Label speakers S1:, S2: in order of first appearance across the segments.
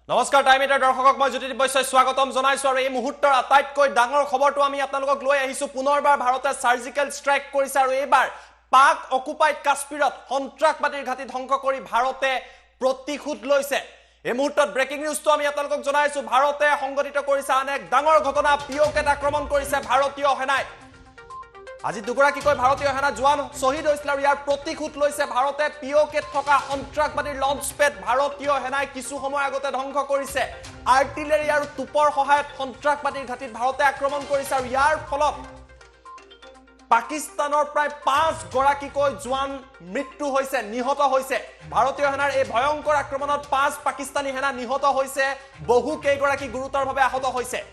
S1: নমস্কাৰ টাইম এটাৰ দৰ্শকক মই জ্যোতিদীপ বৈশ্যই স্বাগতম জনাইছো আৰু এই মুহূৰ্তৰ আটাইতকৈ ডাঙৰ খবৰটো আমি আপোনালোকক লৈ আহিছো পুনৰবাৰ ভাৰতে সাৰ্জিক্যাল ষ্ট্ৰাইক কৰিছে আৰু এইবাৰ পাক অকুপাইড কাশ্মীৰত সন্ত্ৰাসবাদীৰ ঘাটি ধ্বংস কৰি ভাৰতে প্ৰতিশোধ লৈছে এই মুহূৰ্তত ব্ৰেকিং নিউজটো আমি আপোনালোকক জনাইছো ভাৰতে সংগঠিত কৰিছে অনেক ডাঙৰ ঘটনা পিঅকেট আক্ৰমণ কৰিছে ভাৰতীয় সেনাই আজি দুগৰাকীকৈ ভাৰতীয় সেনা জোৱান শহীদ হৈছিল আৰু ইয়াৰ প্ৰতিশোধ লৈছে ভাৰতে পিঅকেট থকা সন্ত্ৰাসবাদীৰ লঞ্চ পেড ভাৰতীয় সেনাই কিছু সময় আগতে ধ্বংস কৰিছে আৰ্টিলাৰী আৰু টুপৰ সহায়ত সন্ত্ৰাসবাদীৰ ঘাটিত ভাৰতে আক্ৰমণ কৰিছে আৰু ইয়াৰ ফলত পাকিস্তানৰ প্ৰায় 5 গৰাকীকৈ জোৱান মৃত্যু হৈছে নিহত হৈছে ভাৰতীয় সেনাৰ এই ভয়ংকৰ আক্ৰমণত 5 পাকিস্তানী সেনা নিহত হৈছে বহু কেইগৰাকী গুৰুতৰভাৱে আহত হৈছে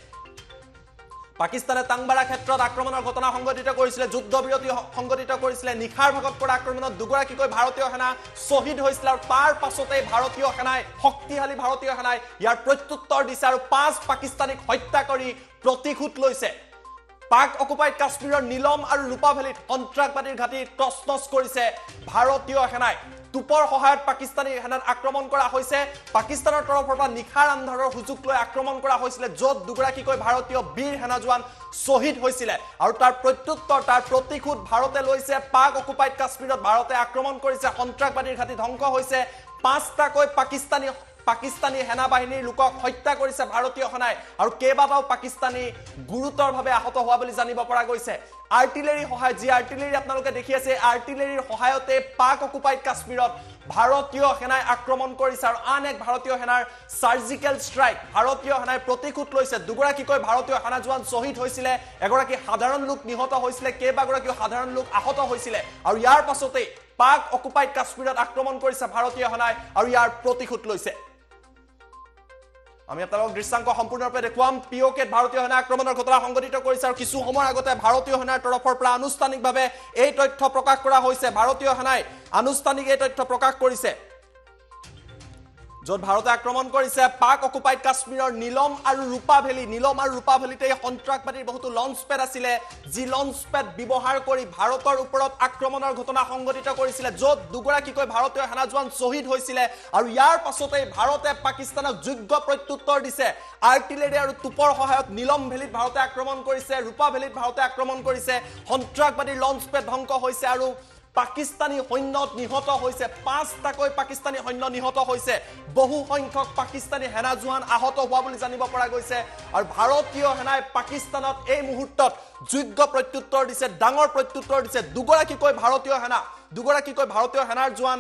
S1: পাকিস্তানে টাংবাৰা ক্ষেত্ৰত আক্ৰমণৰ ঘটনা সংঘটিত কৰিছিল যুদ্ধবিৰতি সংঘটিত কৰিছিল নিখাৰ ভাগত কৰা আক্ৰমণত দুগৰাকীকৈ ভাৰতীয় সেনা শহীদ হৈছিল আৰু তাৰ পাছতে ভাৰতীয় সেনাই শক্তিশালী ভাৰতীয় সেনাই ইয়াৰ প্ৰত্যুত্তৰ দিছে আৰু 5 পাকিস্তানীক হত্যা কৰি প্ৰতিশোধ লৈছে পাক অকুপাইড কাশ্মীৰৰ নীলম আৰু ৰূপাভেলীত সন্ত্ৰাসবাদীৰ ঘাটি তছনছ কৰিছে ভাৰতীয় সেনাই টুপৰ সহায়ত পাকিস্তানী সেনাত আক্ৰমণ কৰা হৈছে পাকিস্তানৰ তৰফৰ পৰা নিখাৰ আন্ধাৰৰ সুযোগ লৈ আক্ৰমণ কৰা হৈছিল য'ত দুগৰাকীকৈ ভাৰতীয় বীৰ সেনা জোৱান শহীদ হৈছিল আৰু তাৰ প্ৰত্যুত্তৰ তাৰ প্ৰতিশোধ ভাৰতে লৈছে পাক অকুপাইড কাশ্মীৰত ভাৰতে আক্ৰমণ কৰিছে সন্ত্ৰাসবাদীৰ ঘাটি ধ্বংস হৈছে 5টাকৈ পাকিস্তানী সেনা বাহিনীৰ লোকক হত্যা কৰিছে ভাৰতীয় সেনাই আৰু কেইবাটাও পাকিস্তানী গুৰুতৰভাৱে আহত হোৱা বুলি জানিব পৰা গৈছে আৰ্টিলাৰী সহায় যি আৰ্টিলাৰী আপোনালোকে দেখি আছে আৰ্টিলাৰীৰ সহায়তে পাক অকুপাইড কাশ্মীৰত ভাৰতীয় সেনাই আক্ৰমণ কৰিছে আৰু আন এক ভাৰতীয় সেনাৰ সাৰ্জিক্যাল ষ্ট্ৰাইক ভাৰতীয় সেনাই প্ৰতিশোধ লৈছে দুগৰাকীকৈ ভাৰতীয় সেনা জোৱান শহীদ হৈছিল এগৰাকী সাধাৰণ লোক নিহত হৈছিল কেইবাগৰাকী সাধাৰণ লোক আহত হৈছিল আৰু ইয়াৰ পাছতে পাক অকুপাইড কাশ্মীৰত আক্ৰমণ কৰিছে ভাৰতীয় সেনাই আৰু ইয়াৰ প্ৰতিশোধ লৈছে আমি আপোনালোকক দৃশ্যাংক সম্পূৰ্ণৰূপে দেখুৱাম পিঅকেট ভাৰতীয় সেনা আক্ৰমণৰ ঘটনা সংঘটিত কৰিছে আৰু কিছু সময় আগতে ভাৰতীয় সেনাৰ তৰফৰ পৰা আনুষ্ঠানিকভাৱে এই তথ্য প্ৰকাশ কৰা হৈছে ভাৰতীয় সেনাই আনুষ্ঠানিক এই তথ্য প্ৰকাশ কৰিছে য'ত ভাৰতে আক্ৰমণ কৰিছে পাক অকুপাইড কাশ্মীৰৰ নীলম আৰু ৰূপাভেলীতে সন্ত্ৰাসবাদীৰ বহুতো লঞ্চ পেড আছিল যি লঞ্চ পেড ব্যৱহাৰ কৰি ভাৰতৰ ওপৰত আক্ৰমণৰ ঘটনা সংঘটিত কৰিছিল য'ত দুগৰাকীকৈ ভাৰতীয় সেনা জোৱান শহীদ হৈছিল আৰু ইয়াৰ পাছতে ভাৰতে পাকিস্তানক যোগ্য প্ৰত্যুত্তৰ দিছে আৰ্টিলাৰী আৰু টুপৰ সহায়ত নীলম ভেলীত ভাৰতে আক্ৰমণ কৰিছে ৰূপাভেলীত ভাৰতে আক্ৰমণ কৰিছে সন্ত্ৰাসবাদীৰ লঞ্চ পেড ধ্বংস হৈছে আৰু পাকিস্তানী সৈন্যত নিহত হৈছে 5টাকৈ পাকিস্তানী সৈন্য নিহত হৈছে বহু সংখ্যক পাকিস্তানী সেনা জোৱান আহত হোৱা বুলি জানিব পৰা গৈছে আৰু ভাৰতীয় সেনাই পাকিস্তানত এই মুহূৰ্তত যোগ্য প্ৰত্যুত্তৰ দিছে ডাঙৰ প্ৰত্যুত্তৰ দিছে দুগৰাকীকৈ ভাৰতীয় সেনাৰ জোৱান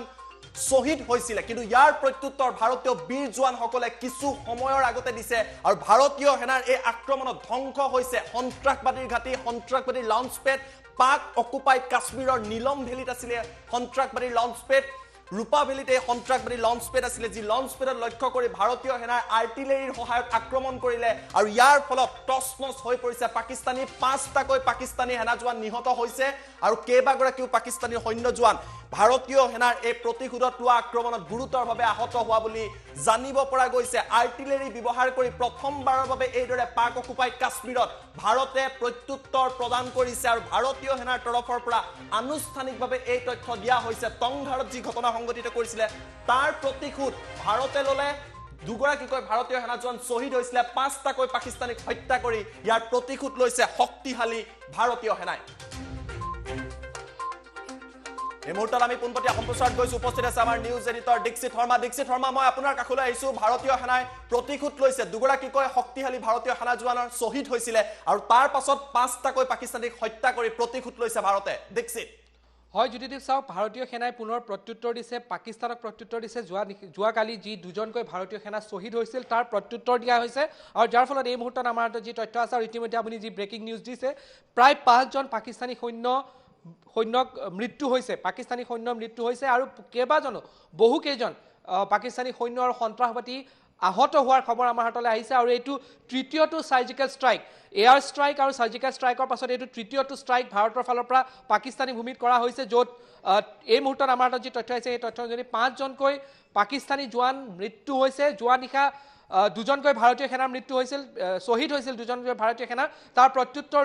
S1: শহীদ হৈছিল কিন্তু ইয়াৰ প্ৰত্যুত্তৰ ভাৰতীয় বীৰ জোৱানসকলে কিছু সময়ৰ আগতে দিছে আৰু ভাৰতীয় সেনাৰ এই আক্ৰমণত ধ্বংস হৈছে সন্ত্ৰাসবাদীৰ ঘাটি সন্ত্ৰাসবাদীৰ লঞ্চ পেড পাক অকুপাইড কাশ্মীৰৰ নীলম ভেলীত আছিল সন্ত্ৰাসবাদীৰ লঞ্চ পেড ৰূপাভেলীতে সন্ত্ৰাসবাদী লঞ্চ পেড আছিল যি লঞ্চ পেডত লক্ষ্য কৰি ভাৰতীয় সেনাৰ আৰ্টিলাৰীৰ সহায়ত আক্ৰমণ কৰিলে আৰু ইয়াৰ ফলত টছনছ হৈ পৰিছে পাকিস্তানী 5টাকৈ পাকিস্তানী সেনা জোৱান নিহত হৈছে আৰু কেইবাগৰাকীও পাকিস্তানী সৈন্য জোৱান ভাৰতীয় সেনাৰ এই প্ৰতিশোধত লোৱা আক্ৰমণত গুৰুতৰভাৱে আহত হোৱা বুলি জানিব পৰা গৈছে আৰ্টিলাৰী ব্যৱহাৰ কৰি প্ৰথমবাৰৰ বাবে এইদৰে পাক অকুপাইড কাশ্মীৰত ভাৰতে প্ৰত্যুত্তৰ প্ৰদান কৰিছে আৰু ভাৰতীয় সেনাৰ তৰফৰ পৰা আনুষ্ঠানিকভাৱে এই তথ্য দিয়া হৈছে টংঘাৰত যি ঘটনা সংঘটিত কৰিছিল তাৰ প্ৰতিশোধ ভাৰতে ললে দুগৰাকীকৈ ভাৰতীয় সেনা জোৱান শহীদ হৈছিল 5টাকৈ পাকিস্তানীক হত্যা কৰি ইয়াৰ প্ৰতিশোধ লৈছে শক্তিশালী ভাৰতীয় সেনাই এই মুহূৰ্তত আমি পোনপটীয়া সম্প্ৰচাৰত গৈছো উপস্থিত আছে আমাৰ নিউজ এডিটৰ দীক্ষিত শৰ্মা মই আপোনাৰ কাষলৈ আহিছো ভাৰতীয় সেনাই প্ৰতিশোধ লৈছে দুগৰাকীকৈ শক্তিশালী ভাৰতীয় সেনা জোৱানৰ শহীদ হৈছিল আৰু তাৰ পাছত 5টাকৈ পাকিস্তানীক হত্যা কৰি প্ৰতিশোধ লৈছে ভাৰতে দীক্ষিত
S2: হয় জ্যোতিদীপ চাওক ভাৰতীয় সেনাই পুনৰ প্ৰত্যুত্তৰ দিছে পাকিস্তানক প্ৰত্যুত্তৰ দিছে যোৱাকালি যি দুজনকৈ ভাৰতীয় সেনা শহীদ হৈছিল তাৰ প্ৰত্যুত্তৰ দিয়া হৈছে আৰু যাৰ ফলত এই মুহূৰ্তত আমাৰ হাতত যি তথ্য আছে আৰু ইতিমধ্যে আপুনি যি ব্ৰেকিং নিউজ দিছে প্ৰায় 5জন পাকিস্তানী সৈন্যক মৃত্যু হৈছে পাকিস্তানী সৈন্য মৃত্যু হৈছে আৰু বহুকেইজন পাকিস্তানী সৈন্য আৰু সন্ত্ৰাসবাদী আহত হোৱাৰ খবৰ আমাৰ হাতলৈ আহিছে আৰু এইটো তৃতীয়টো সাৰ্জিক্যাল ষ্ট্ৰাইক এয়াৰ ষ্ট্ৰাইক আৰু সাৰ্জিক্যাল ষ্ট্ৰাইকৰ পাছত এইটো তৃতীয়টো ষ্ট্ৰাইক ভাৰতৰ ফালৰ পৰা পাকিস্তানী ভূমিত কৰা হৈছে য'ত এই মুহূৰ্তত আমাৰ হাতত যি তথ্য আছে এই তথ্য অনুযায়ী 5জনকৈ পাকিস্তানী জোৱান মৃত্যু হৈছে যোৱা নিশা দুজনকৈ ভাৰতীয় সেনাৰ মৃত্যু হৈছিল শহীদ হৈছিল দুজনকৈ ভাৰতীয় সেনা তাৰ প্ৰত্যুত্তৰ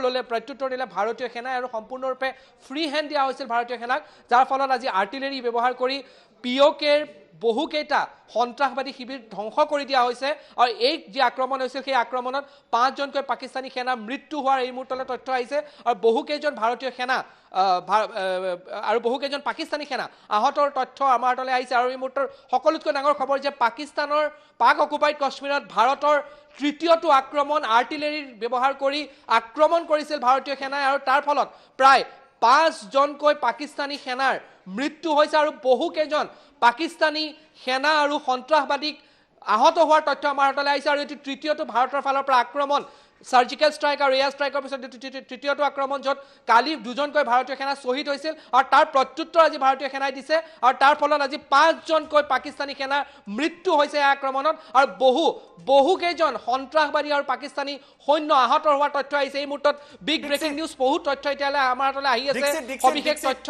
S2: দিলে ভাৰতীয় সেনা আৰু সম্পূৰ্ণৰূপে ফ্ৰী হেণ্ড দিয়া হৈছিল ভাৰতীয় সেনাক যাৰ ফলত আজি আৰ্টিলাৰী ব্যৱহাৰ কৰি পিঅ'কেৰ বহুকেইটা সন্ত্ৰাসবাদী শিবিৰ ধ্বংস কৰি দিয়া হৈছে আৰু এই যি আক্ৰমণ হৈছিল সেই আক্ৰমণত 5জনকৈ পাকিস্তানী সেনা মৃত্যু হোৱাৰ এই মুহূৰ্তলৈ তথ্য আহিছে আৰু বহুকেইজন ভাৰতীয় সেনা আৰু বহুকেইজন পাকিস্তানী সেনা আহতৰ তথ্য আমাৰ হাতলৈ আহিছে আৰু এই মুহূৰ্তৰ সকলোতকৈ ডাঙৰ খবৰ যে পাক অকুপাইড কাশ্মীৰত ভাৰতৰ তৃতীয়টো আক্ৰমণ আৰ্টিলাৰী ব্যৱহাৰ কৰি আক্ৰমণ কৰিছিল ভাৰতীয় সেনাই আৰু তাৰ ফলত প্ৰায় 5জনকৈ পাকিস্তানী সেনাৰ মৃত্যু হৈছে আৰু বহুকেইজন পাকিস্তানী সেনা আৰু সন্ত্ৰাসবাদীক আহত হোৱাৰ তথ্য আমাৰ হাতলৈ আহিছে আৰু এটি তৃতীয়টো ভাৰতৰ ফালৰ পৰা আক্ৰমণ সাৰ্জিকেল ষ্ট্ৰাইক আৰু এয়াৰ ষ্ট্ৰাইকৰ পিছত তৃতীয়টো আক্ৰমণ য'ত কালি 2জনকৈ ভাৰতীয় সেনা শ্বহীদ হৈছিল আৰু তাৰ প্ৰত্যুত্তৰ আজি ভাৰতীয় সেনাই দিছে আৰু তাৰ ফলত আজি 5জনকৈ পাকিস্তানী সেনাৰ মৃত্যু হৈছে এই আক্ৰমণত আৰু বহুকেইজন সন্ত্ৰাসবাদী আৰু পাকিস্তানী সৈন্য আহত হোৱাৰ তথ্য আহিছে এই মুহূৰ্তত বিগ ব্ৰেকিং নিউজ বহুত তথ্য এতিয়ালৈ আমাৰ হাতলৈ আহি আছে সবিশেষ তথ্য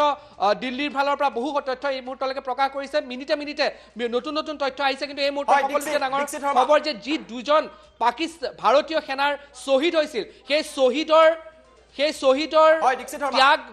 S2: দিল্লীৰ ফালৰ পৰা বহু তথ্য এই মুহূৰ্তলৈকে প্ৰকাশ কৰিছে মিনিটে নতুন তথ্য আহিছে কিন্তু এই মুহূৰ্তত সকলোতকৈ ডাঙৰ খবৰ যে যি 2জন ভাৰতীয় সেনাৰ শ্বহীদ হৈছিল সেই শ্বহীদৰ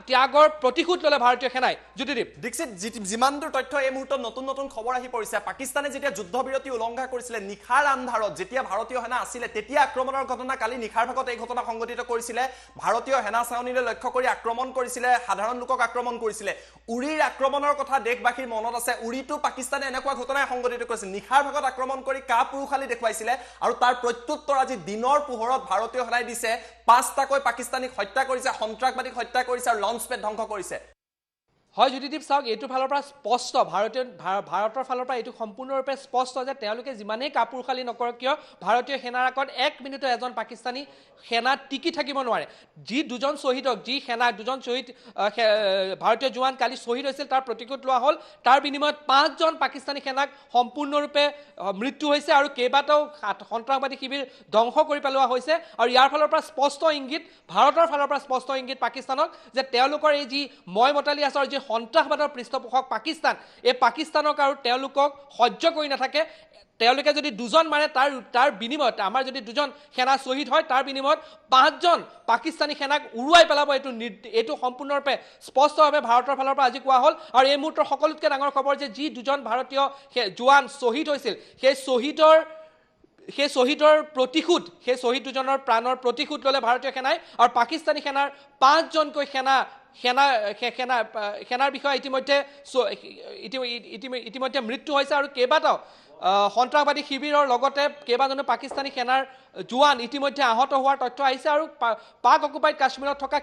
S2: ত্যাগৰ প্ৰতিশোধ ল'লে ভাৰতীয় সেনাই জ্যোতিদীপ
S1: দীক্ষিত যিমান দূৰ তথ্য এই মুহূৰ্তত নতুন খবৰ আহি পৰিছে পাকিস্তানে যেতিয়া যুদ্ধবিৰতি উলংঘা কৰিছিলে নিশাৰ আন্ধাৰত যেতিয়া ভাৰতীয় সেনা আছিলে তেতিয়া আক্ৰমণৰ ঘটনা কালি নিশাৰ ভাগত এই ঘটনা সংঘটিত কৰিছিলে ভাৰতীয় সেনা চাউনীলৈ লক্ষ্য কৰি আক্ৰমণ কৰিছিলে সাধাৰণ লোকক আক্ৰমণ কৰিছিলে উৰিৰ আক্ৰমণৰ কথা দেশবাসীৰ মনত আছে উৰিটো পাকিস্তানে এনেকুৱা ঘটনাই সংঘটিত কৰিছিল নিশাৰ ভাগত আক্ৰমণ কৰি কাপুৰুষালি দেখুৱাইছিলে আৰু তাৰ প্ৰত্যুত্তৰ আজি দিনৰ পোহৰত ভাৰতীয় সেনাই দিছে 5টাকৈ পাকিস্তানীক হত্যা কৰিছে সন্ত্ৰাসবাদীক হত্যা কৰিছে আৰু লঞ্চ পেড ধ্বংস কৰিছে
S2: হয় জ্যোতিদীপ চাওক এইটো ফালৰ পৰা স্পষ্ট ভাৰতৰ ফালৰ পৰা এইটো সম্পূৰ্ণৰূপে স্পষ্ট যে তেওঁলোকে যিমানেই কাপুৰুষালি নকৰক কিয় ভাৰতীয় সেনাৰ আগত 1 মিনিটো এজন পাকিস্তানী সেনা টিকি থাকিব নোৱাৰে যি 2জন শ্বহীদক যি সেনা 2জন শ্বহীদ ভাৰতীয় জোৱান কালি শ্বহীদ হৈছিল তাৰ প্ৰতিশোধ লোৱা হ'ল তাৰ বিনিময়ত 5জন পাকিস্তানী সেনাক সম্পূৰ্ণৰূপে মৃত্যু হৈছে আৰু কেইবাটাও সন্ত্ৰাসবাদী শিবিৰ ধ্বংস কৰি পেলোৱা হৈছে আৰু ইয়াৰ ফালৰ পৰা স্পষ্ট ইংগিত ভাৰতৰ ফালৰ পৰা স্পষ্ট ইংগিত পাকিস্তানক যে তেওঁলোকৰ এই যি ময়মতালি আছে যি সন্ত্ৰাসবাদৰ পৃষ্ঠপোষক পাকিস্তান এই পাকিস্তানক আৰু তেওঁলোকক সহ্য কৰি নাথাকে তেওঁলোকে যদি 2জন মাৰে তাৰ বিনিময়ত আমাৰ যদি 2জন সেনা শ্বহীদ হয় তাৰ বিনিময়ত 5জন পাকিস্তানী সেনাক উৰুৱাই পেলাব এইটো সম্পূৰ্ণৰূপে স্পষ্টভাৱে ভাৰতৰ ফালৰ পৰা আজি কোৱা হ'ল আৰু এই মুহূৰ্তৰ সকলোতকৈ ডাঙৰ খবৰ যে যি 2জন ভাৰতীয় জোৱান শ্বহীদ হৈছিল সেই শ্বহীদৰ প্ৰতিশোধ সেই শ্বহীদ 2জনৰ প্ৰাণৰ প্ৰতিশোধ ল'লে ভাৰতীয় সেনাই আৰু পাকিস্তানী সেনাৰ 5জনকৈ সেনাৰ বিষয়ে ইতিমধ্যে মৃত্যু হৈছে আৰু কেইবাটাও সন্ত্ৰাসবাদী শিবিৰৰ লগতে কেইবাজনো পাকিস্তানী সেনাৰ জোৱান ইতিমধ্যে আহত হোৱাৰ তথ্য আহিছে আৰু পাক অকুপাইড কাশ্মীৰত থকা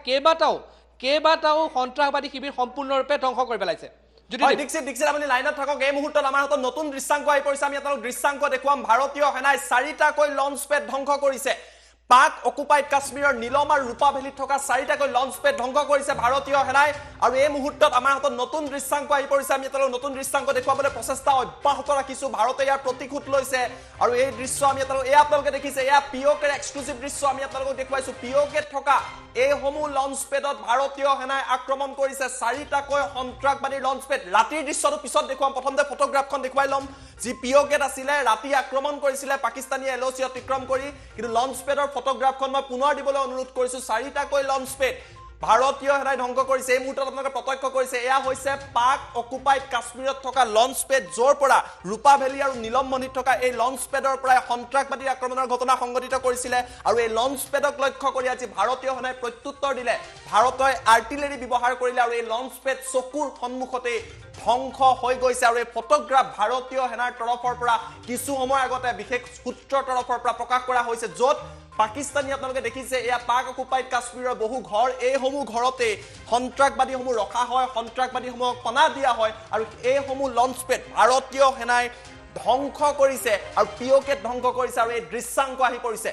S2: কেইবাটাও সন্ত্ৰাসবাদী শিবিৰ সম্পূৰ্ণৰূপে ধ্বংস কৰি পেলাইছে
S1: দীক্ষিত আপুনি লাইনত থাকক এই মুহূৰ্তত আমাৰ হাতত নতুন দৃশ্যাংক আহি পৰিছে আমি আপোনালোক দৃশ্যাংক দেখুৱাম ভাৰতীয় সেনাই 4টাকৈ লঞ্চ পেড ধ্বংস কৰিছে পাক অকুপাইড কাশ্মীৰৰ নীলম আৰু ৰূপা ভেলীত থকা 4টাকৈ লঞ্চ পেড ধ্বংস কৰিছে ভাৰতীয় সেনাই আৰু এই মুহূৰ্তত আমাৰ হাতত নতুন দৃশ্যাংক আহি পৰিছে আমি আপোনালোক নতুন দৃশ্যাংক দেখুৱাবলৈ প্ৰচেষ্টা অব্যাহত ৰাখিছো ভাৰতে ইয়াৰ প্ৰতিশোধ লৈছে আৰু এই দৃশ্য আমি আপোনালোকে দেখিছে এয়া পিঅ'কেৰ এক্সক্লুচিভ দৃশ্য আমি আপোনালোকক দেখুৱাইছো পিঅ'কেত থকা এইসমূহ লঞ্চ পেডত ভাৰতীয় সেনাই আক্ৰমণ কৰিছে 4টাকৈ সন্ত্ৰাসবাদী লঞ্চ পেড ৰাতিৰ দৃশ্যটো পিছত দেখুৱাম প্ৰথমতে ফটোগ্ৰাফখন দেখুৱাই ল'ম যি পিঅ'কেত আছিলে ৰাতি আক্ৰমণ কৰিছিলে পাকিস্তানী এলঅ'চি অতিক্ৰম কৰি কিন্তু লঞ্চ পেডৰ ফটোগ্ৰাফখন মই পুনৰ দিবলৈ অনুৰোধ কৰিছো 4টাকৈ লঞ্চ পেড ভাৰতীয় সেনাই ধ্বংস কৰিছে এই মুহূৰ্তত আপোনালোকে প্ৰত্যক্ষ কৰিছে এয়া হৈছে পাক অকুপাইড কাশ্মীৰত থকা লঞ্চ পেড য'ৰ পৰা ৰূপা ভেলী আৰু নীলম মণিত থকা এই লঞ্চ পেডৰ পৰাই সন্ত্ৰাসবাদী আক্ৰমণৰ ঘটনা সংঘটিত কৰিছিলে আৰু এই লঞ্চ পেডক লক্ষ্য কৰি আজি ভাৰতীয় সেনাই প্ৰত্যুত্তৰ দিলে ভাৰতই আৰ্টিলাৰী ব্যৱহাৰ কৰিলে আৰু এই লঞ্চ পেড চকুৰ সন্মুখতে ধ্বংস হৈ গৈছে আৰু এই ফটোগ্ৰাফ ভাৰতীয় সেনাৰ তৰফৰ পৰা কিছু সময় আগতে বিশেষ সূত্ৰৰ তৰফৰ পৰা প্ৰকাশ কৰা হৈছে য'ত পাকিস্তানী আপোনালোকে দেখিছে এয়া পাক অকুপাইড কাশ্মীৰৰ বহু ঘৰ এইসমূহ ঘৰতে সন্ত্ৰাসবাদীসমূহ ৰখা হয় সন্ত্ৰাসবাদীসমূহক পনা দিয়া হয় আৰু এইসমূহ লঞ্চ পেড ভাৰতীয় সেনাই ধ্বংস কৰিছে আৰু পিঅ'কেত ধ্বংস কৰিছে আৰু এই দৃশ্যাংক আহি পৰিছে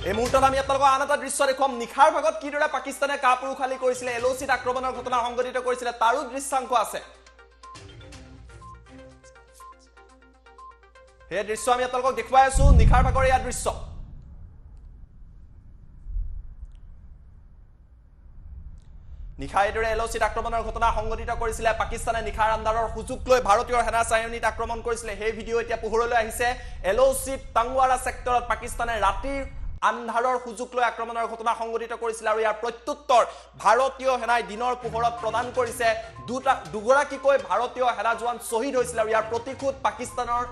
S1: এই মুহূৰ্তত আমি আপোনালোকক আন এটা দৃশ্য দেখুৱাম নিশাৰ ভাগত কিদৰে পাকিস্তানে কাপুৰুষালি কৰিছিলে এলঅ'চিত আক্ৰমণৰ ঘটনা সংঘটিত কৰিছিলে তাৰো দৃশ্যাংক আছে এই দৃশ্য আমি আপোনালোকক দেখুৱাই আছো নিশাৰ ভাগৰ এয়া দৃশ্য নিশাৰ দৰে এলঅ'চিত আক্ৰমণৰ ঘটনা সংঘটিত কৰিছিলে পাকিস্তানে নিশাৰ আন্ধাৰৰ সুযোগ লৈ ভাৰতীয় সেনা চায়নিত আক্ৰমণ কৰিছিলে সেই ভিডিঅ' এতিয়া পোহৰলৈ আহিছে এলঅ'চিত টাংৱাৰা ছেক্টৰত পাকিস্তানে ৰাতিৰ আন্ধাৰৰ সুযোগ লৈ আক্ৰমণৰ ঘটনা সংঘটিত কৰিছিল আৰু ইয়াৰ প্ৰত্যুত্তৰ ভাৰতীয় সেনাই দিনৰ পোহৰত প্ৰদান কৰিছে দুগৰাকীকৈ ভাৰতীয় সেনা জোৱান শ্বহীদ হৈছিল আৰু ইয়াৰ প্ৰতিশোধ পাকিস্তানৰ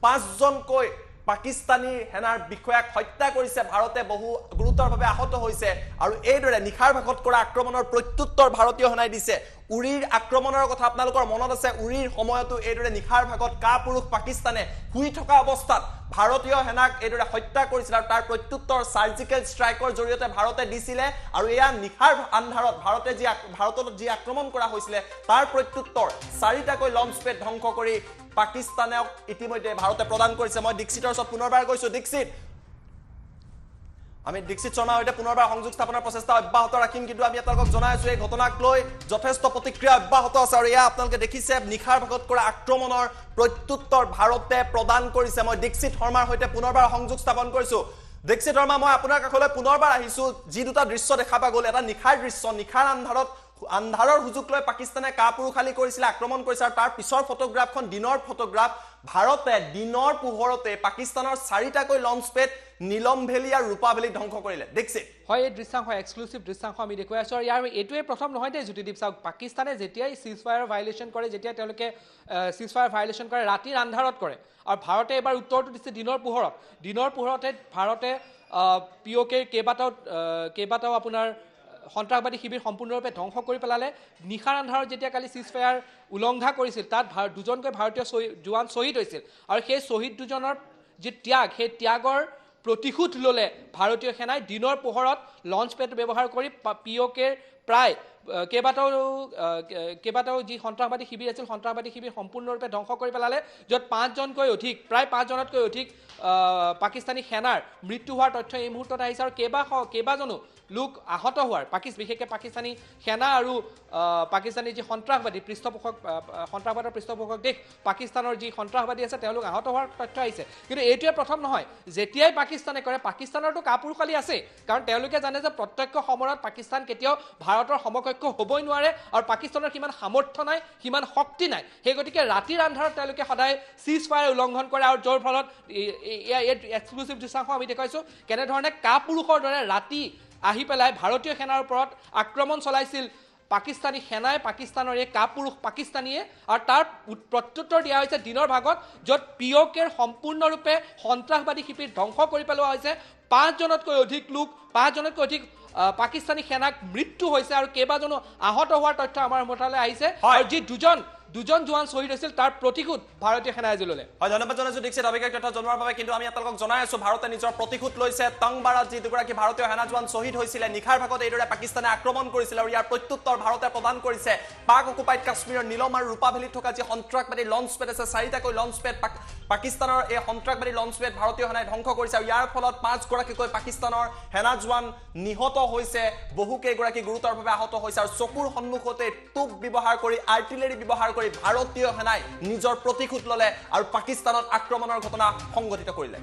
S1: 5জনকৈ পাকিস্তানী সেনাৰ বিষয়াক হত্যা কৰিছে ভাৰতে বহু গুৰুতৰভাৱে আহত হৈছে আৰু এইদৰে নিখাৰ ভাগত কৰা আক্ৰমণৰ প্ৰত্যুত্তৰ ভাৰতীয় সেনাই দিছে উৰিৰ আক্ৰমণৰ কথা আপোনালোকৰ মনত আছে উৰিৰ সময়তো এইদৰে নিখাৰ ভাগত কাপুৰুষ পাকিস্তানে শুই থকা অৱস্থাত ভাৰতীয় সেনাক এইদৰে হত্যা কৰিছিল আৰু তাৰ প্ৰত্যুত্তৰ সাৰ্জিকেল ষ্ট্ৰাইকৰ জৰিয়তে ভাৰতে দিছিলে আৰু এয়া নিখাৰ আন্ধাৰত ভাৰতত যি আক্ৰমণ কৰা হৈছিলে তাৰ প্ৰত্যুত্তৰ 4টাকৈ লঞ্চ পেড ধ্বংস কৰি পাকিস্তানক ইতিমধ্যে ভাৰতে প্ৰদান কৰিছে মই দীক্ষিতৰ ওচৰত পুনৰবাৰ কৈছো দীক্ষিত আমি দীক্ষিত শৰ্মাৰ সৈতে পুনৰবাৰ সংযোগ স্থাপনৰ প্ৰচেষ্টা অব্যাহত ৰাখিম কিন্তু আমি আপোনালোকক জনাই আছো এই ঘটনাক লৈ যথেষ্ট প্ৰতিক্ৰিয়া অব্যাহত আছে আৰু এয়া আপোনালোকে দেখিছে নিখাৰ ভাগত কৰা আক্ৰমণৰ প্ৰত্যুত্তৰ ভাৰতে প্ৰদান কৰিছে মই দীক্ষিত শৰ্মাৰ সৈতে পুনৰবাৰ সংযোগ স্থাপন কৰিছো দীক্ষিত শৰ্মা মই আপোনাৰ কাষলৈ পুনৰবাৰ আহিছো যি দুটা দৃশ্য দেখা পা গ'ল এটা নিখাৰ দৃশ্য নিখাৰ আন্ধাৰৰ সুযোগ লৈ পাকিস্তানে কাপুৰুষালি কৰিছিল আক্ৰমণ কৰিছে আৰু তাৰ পিছৰ ফটোগ্ৰাফখন দিনৰ ফটোগ্ৰাফ ভাৰতে দিনৰ পোহৰতে পাকিস্তানৰ 4টাকৈ লঞ্চ পেড নীলম ভেলী আৰু ৰূপা ভেলী ধ্বংস কৰিলে দেখছে
S2: হয় এই দৃশ্যাংশ এক্সক্লুসিভ দৃশ্যাংশ আমি দেখুৱাই আছো আৰু ইয়াৰ এইটোৱে প্ৰথম নহয় দে জ্যোতিদীপ চাওক পাকিস্তানে যেতিয়াই সিজফায়াৰ ভায়োলেশন কৰে যেতিয়া তেওঁলোকে সিজফায়াৰ ভায়োলেশন কৰে ৰাতিৰ আন্ধাৰত কৰে আৰু ভাৰতে এবাৰ উত্তৰটো দিছে দিনৰ পোহৰতে ভাৰতে পিঅকে কেইবাটাও আপোনাৰ সন্ত্ৰাসবাদী শিবিৰ সম্পূৰ্ণৰূপে ধ্বংস কৰি পেলালে নিখাৰ আন্ধাৰত যেতিয়া কালি সিজফায়াৰ উলংঘা কৰিছিল তাত দুজনকৈ ভাৰতীয় জোৱান শ্বহীদ হৈছিল আৰু সেই শ্বহীদ দুজনৰ যি ত্যাগ সেই ত্যাগৰ প্ৰতিশোধ ল'লে ভাৰতীয় সেনাই দিনৰ পোহৰত লঞ্চ পেড ব্যৱহাৰ কৰি পিঅকেৰ প্ৰায় কেইবাটাও যি সন্ত্ৰাসবাদী শিবিৰ আছিল সন্ত্ৰাসবাদী শিবিৰ সম্পূৰ্ণৰূপে ধ্বংস কৰি পেলালে য'ত প্ৰায় 5জনতকৈ অধিক পাকিস্তানী সেনাৰ মৃত্যু হোৱাৰ তথ্য এই মুহূৰ্তত আহিছে আৰু কেইবাজনো লোক আহত হোৱাৰ বিশেষকৈ পাকিস্তানী সেনা আৰু পাকিস্তানী যি সন্ত্ৰাসবাদৰ পৃষ্ঠপোষক দেশ পাকিস্তানৰ যি সন্ত্ৰাসবাদী আছে তেওঁলোক আহত হোৱাৰ তথ্য আহিছে কিন্তু এইটোৱে প্ৰথম নহয় যেতিয়াই পাকিস্তানে কৰে পাকিস্তানৰতো কাপুৰুষালি আছে কাৰণ তেওঁলোকে জানে যে প্ৰত্যক্ষ সময়ত পাকিস্তান কেতিয়াও ভাৰতৰ সমকক্ষ হ'বই নোৱাৰে আৰু পাকিস্তানৰ কিমান সামৰ্থ্য নাই সিমান শক্তি নাই সেই গতিকে ৰাতিৰ আন্ধাৰত তেওঁলোকে সদায় সিজ ফায়াৰ উলংঘন কৰে আৰু যাৰ ফলত এক্সক্লুসিভ দৃশ্যাংশ আমি দেখাইছোঁ কেনেধৰণে কাপুৰুষৰ দৰে ৰাতি আহি পেলাই ভাৰতীয় সেনাৰ ওপৰত আক্ৰমণ চলাইছিল পাকিস্তানী সেনাই পাকিস্তানৰ এই কাপুৰুষ পাকিস্তানীয়ে আৰু তাৰ প্ৰত্যুত্তৰ দিয়া হৈছে দিনৰ ভাগত য'ত পিঅকেৰ সম্পূৰ্ণৰূপে সন্ত্ৰাসবাদী শিবিৰ ধ্বংস কৰি পেলোৱা হৈছে 5জনতকৈ অধিক পাকিস্তানী সেনাক মৃত্যু হৈছে আৰু কেইবাজনো আহত হোৱাৰ তথ্য আমাৰ মোটালৈ আহিছে আৰু যি দুজন জোৱান শ্বহীদ হৈছিল তাৰ প্ৰতিশোধ ভাৰতীয় সেনাই আজি ল'লে
S1: হয় ধন্যবাদ জনাইছো দীক্ষিত অভিজ্ঞতা তথ্য জনোৱাৰ বাবে কিন্তু আমি আপোনালোকক জনাই আছো ভাৰতে নিজৰ প্ৰতিশোধ লৈছে টংবাৰাত যি দুগৰাকী ভাৰতীয় সেনা জোৱান শ্বহীদ হৈছিলে নিখাৰ ভাগত এইদৰে পাকিস্তানে আক্ৰমণ কৰিছিল আৰু ইয়াৰ প্ৰত্যুত্তৰ ভাৰতে প্ৰদান কৰিছে পাক অকুপাইড কাশ্মীৰৰ নীলম আৰু ৰূপা ভেলীত থকা যি সন্ত্ৰাসবাদী লঞ্চ পেড আছে 4টাকৈ লঞ্চ পেড পাকিস্তানৰ এই সন্ত্ৰাসবাদী লঞ্চ পেড ভাৰতীয় সেনাই ধ্বংস কৰিছে আৰু ইয়াৰ ফলত 5গৰাকীকৈ পাকিস্তানৰ সেনা জোৱান নিহত হৈছে বহুকেইগৰাকী গুৰুতৰভাৱে আহত হৈছে আৰু চকুৰ সন্মুখতে তোপ ব্যৱহাৰ কৰি আৰ্টিলাৰী ব্যৱহাৰ কৰি ভাৰতীয় সেনাই নিজৰ প্ৰতিশোধ ল'লে আৰু পাকিস্তানত আক্ৰমণৰ ঘটনা সংঘটিত কৰিলে